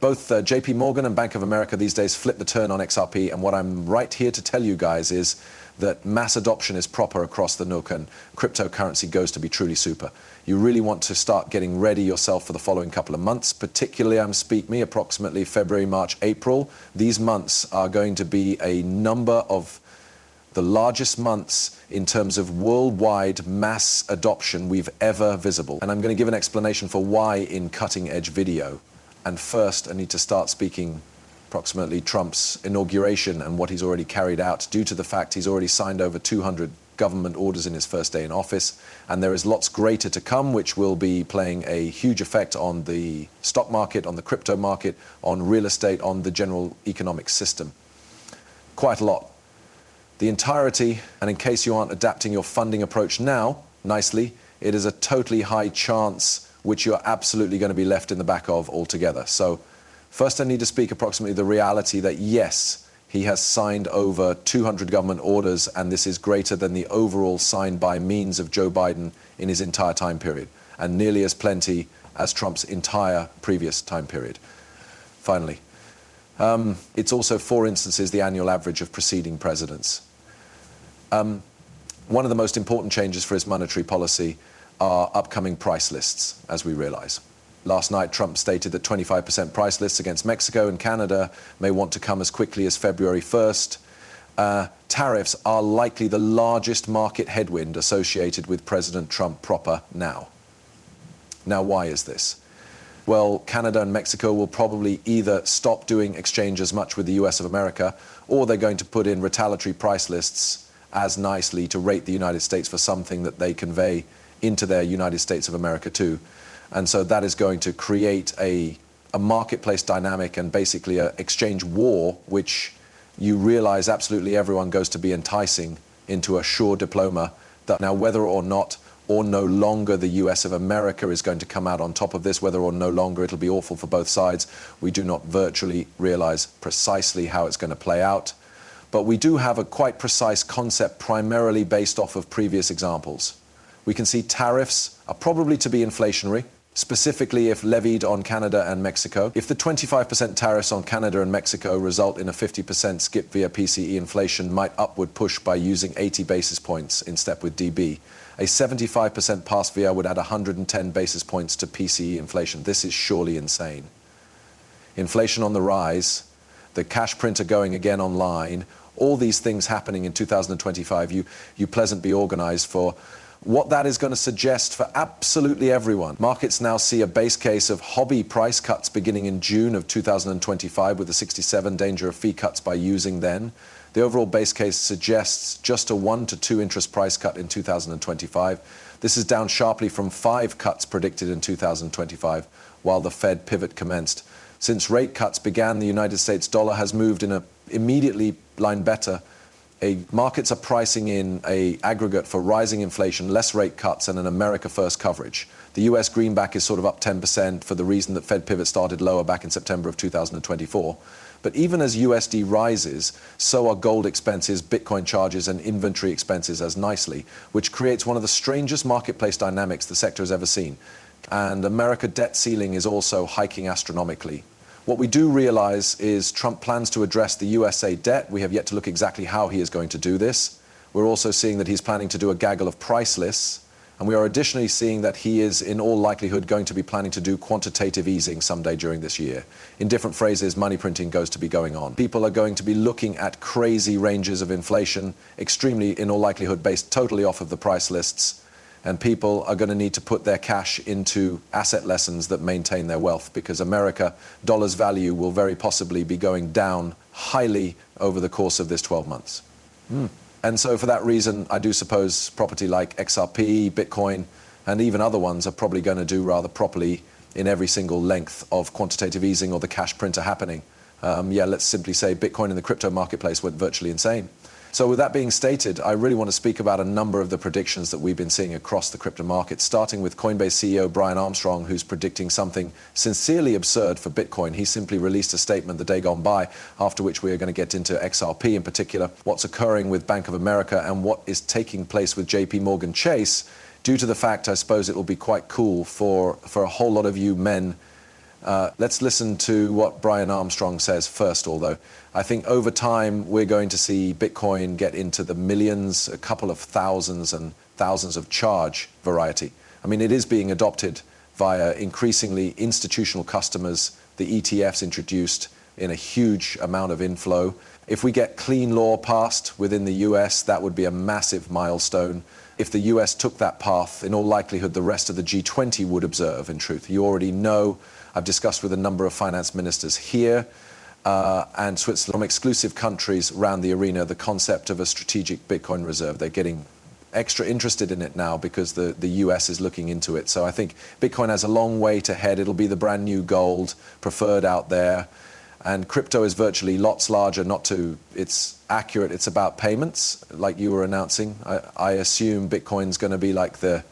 Both JP Morgan and Bank of America these days flip the turn on XRP, and what I'm right here to tell you guys is that mass adoption is proper across the nook and cryptocurrency goes to be truly super. You really want to start getting ready yourself for the following couple of months, particularly approximately February, March, April. These months are going to be a number of the largest months in terms of worldwide mass adoption we've ever visible. And I'm going to give an explanation for why in cutting edge video. And first, I need to start speaking approximately Trump's inauguration and what he's already carried out due to the fact he's already signed over 200 government orders in his first day in office. And there is lots greater to come, which will be playing a huge effect on the stock market, on the crypto market, on real estate, on the general economic system. Quite a lot. The entirety, and in case you aren't adapting your funding approach now, nicely, it is a totally high chance which you're absolutely going to be left in the back of altogether. So first I need to speak approximately the reality that yes, he has signed over 200 government orders, and this is greater than the overall signed by means of Joe Biden in his entire time period, and nearly as plenty as Trump's entire previous time period. Finally, it's also 4 instances the annual average of preceding presidents. One of the most important changes for his monetary policy are upcoming price lists, as we realize. Last night, Trump stated that 25% price lists against Mexico and Canada may want to come as quickly as February 1st. Tariffs are likely the largest market headwind associated with President Trump proper now. Now, why is this? Well, Canada and Mexico will probably either stop doing exchange as much with the US of America, or they're going to put in retaliatory price lists as nicely to rate the United States for something that they convey into their United States of America too. And so that is going to create a marketplace dynamic and basically an exchange war, which you realize absolutely everyone goes to be enticing into a sure diploma that now whether or not or no longer the US of America is going to come out on top of this, whether or no longer it'll be awful for both sides, we do not virtually realize precisely how it's going to play out. But we do have a quite precise concept primarily based off of previous examples. We can see tariffs are probably to be inflationary, specifically if levied on Canada and Mexico. If the 25% tariffs on Canada and Mexico result in a 50% skip via PCE, inflation might upward push by using 80 basis points in step with DB. A 75% pass via would add 110 basis points to PCE inflation. This is surely insane. Inflation on the rise, the cash printer going again online, all these things happening in 2025, you pleasant be organized for what that is going to suggest for absolutely everyone. Markets now see a base case of hobby price cuts beginning in June of 2025 with the 67 danger of fee cuts by using then. The overall base case suggests just a 1 to 2 interest price cut in 2025. This is down sharply from 5 cuts predicted in 2025 while the Fed pivot commenced. Since rate cuts began, the United States dollar has moved in a immediately line better. Markets are pricing in an aggregate for rising inflation, less rate cuts, and an America First coverage. The US greenback is sort of up 10% for the reason that Fed pivot started lower back in September of 2024. But even as USD rises, so are gold expenses, Bitcoin charges, and inventory expenses as nicely, which creates one of the strangest marketplace dynamics the sector has ever seen. And America debt ceiling is also hiking astronomically. What we do realize is Trump plans to address the USA debt. We have yet to look exactly how he is going to do this. We're also seeing that he's planning to do a gaggle of price lists. And we are additionally seeing that he is in all likelihood going to be planning to do quantitative easing someday during this year. In different phrases, money printing goes to be going on. People are going to be looking at crazy ranges of inflation, extremely in all likelihood based totally off of the price lists. And people are going to need to put their cash into asset lessons that maintain their wealth, because America, dollar's value will very possibly be going down highly over the course of this 12 months. And so for that reason, I do suppose property like XRP, Bitcoin, and even other ones are probably going to do rather properly in every single length of quantitative easing or the cash printer happening. Let's simply say Bitcoin in the crypto marketplace went virtually insane. So with that being stated, I really want to speak about a number of the predictions that we've been seeing across the crypto market, starting with Coinbase CEO Brian Armstrong, who's predicting something sincerely absurd for Bitcoin. He simply released a statement the day gone by, after which we are going to get into XRP in particular, what's occurring with Bank of America and what is taking place with JP Morgan Chase, due to the fact, I suppose it will be quite cool for a whole lot of you men Let's listen to what Brian Armstrong says first, although I think over time we're going to see Bitcoin get into the millions, a couple of thousands and thousands of charge variety. I mean, it is being adopted via increasingly institutional customers, the ETFs introduced in a huge amount of inflow. If we get clean law passed within the US, that would be a massive milestone. If the US took that path, in all likelihood, the rest of the G20 would observe, in truth. You already know, I've discussed with a number of finance ministers here and Switzerland, from exclusive countries around the arena, the concept of a strategic Bitcoin reserve. They're getting extra interested in it now because the US is looking into it. So I think Bitcoin has a long way to head. It'll be the brand new gold, preferred out there. And crypto is virtually lots larger, it's accurate, it's about payments, like you were announcing. I assume Bitcoin's going to be like the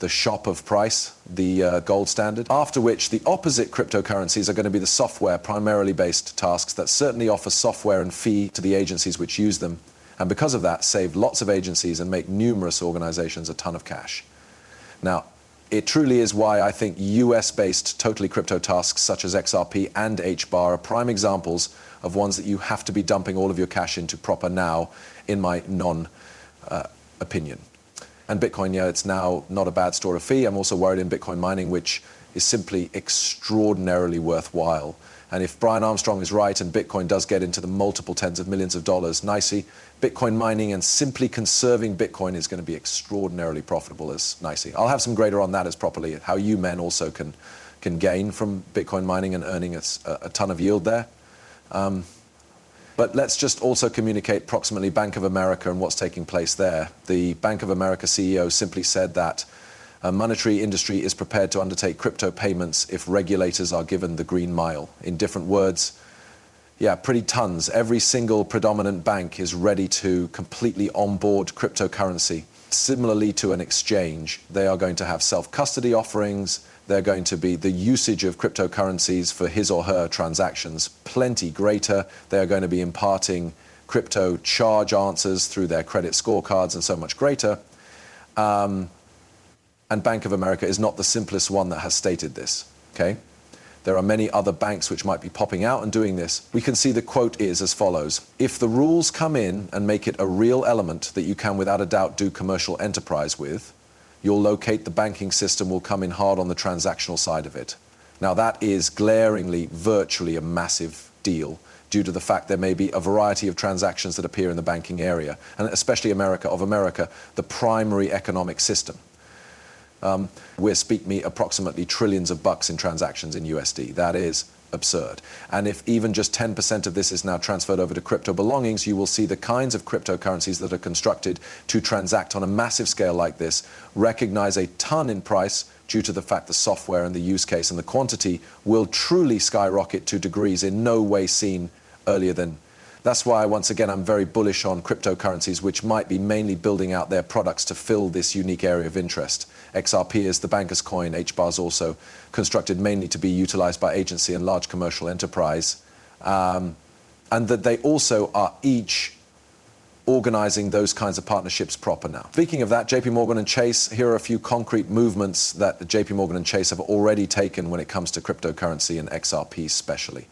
shop of price, the gold standard. After which, the opposite cryptocurrencies are going to be the software, primarily based tasks that certainly offer software and fee to the agencies which use them. And because of that, save lots of agencies and make numerous organizations a ton of cash. Now, it truly is why I think US-based totally crypto tasks such as XRP and HBAR are prime examples of ones that you have to be dumping all of your cash into proper now, in my non-opinion. And Bitcoin, yeah, it's now not a bad store of fee. I'm also worried in Bitcoin mining, which is simply extraordinarily worthwhile. And if Brian Armstrong is right and Bitcoin does get into the multiple tens of millions of dollars, nicely, Bitcoin mining and simply conserving Bitcoin is going to be extraordinarily profitable as nicely. I'll have some greater on that as properly, how you men also can gain from Bitcoin mining and earning a ton of yield there. But let's just also communicate approximately Bank of America and what's taking place there. The Bank of America CEO simply said that a monetary industry is prepared to undertake crypto payments if regulators are given the green mile. In different words, yeah, pretty tons. Every single predominant bank is ready to completely onboard cryptocurrency. Similarly to an exchange, they are going to have self-custody offerings. They're going to be the usage of cryptocurrencies for his or her transactions plenty greater. They are going to be imparting crypto charge answers through their credit scorecards and so much greater. And Bank of America is not the simplest one that has stated this, okay? There are many other banks which might be popping out and doing this. We can see the quote is as follows: if the rules come in and make it a real element that you can without a doubt do commercial enterprise with, you'll locate the banking system will come in hard on the transactional side of it. Now that is glaringly, virtually a massive deal due to the fact there may be a variety of transactions that appear in the banking area, and especially America, the primary economic system. We're speaking approximately trillions of bucks in transactions in USD. That is absurd. And if even just 10% of this is now transferred over to crypto belongings, you will see the kinds of cryptocurrencies that are constructed to transact on a massive scale like this recognize a ton in price due to the fact the software and the use case and the quantity will truly skyrocket to degrees in no way seen earlier than. That's why, once again, I'm very bullish on cryptocurrencies, which might be mainly building out their products to fill this unique area of interest. XRP is the banker's coin. HBAR is also constructed mainly to be utilized by agency and large commercial enterprise. And that they also are each organizing those kinds of partnerships proper now. Speaking of that, JP Morgan and Chase, here are a few concrete movements that JP Morgan and Chase have already taken when it comes to cryptocurrency and XRP especially.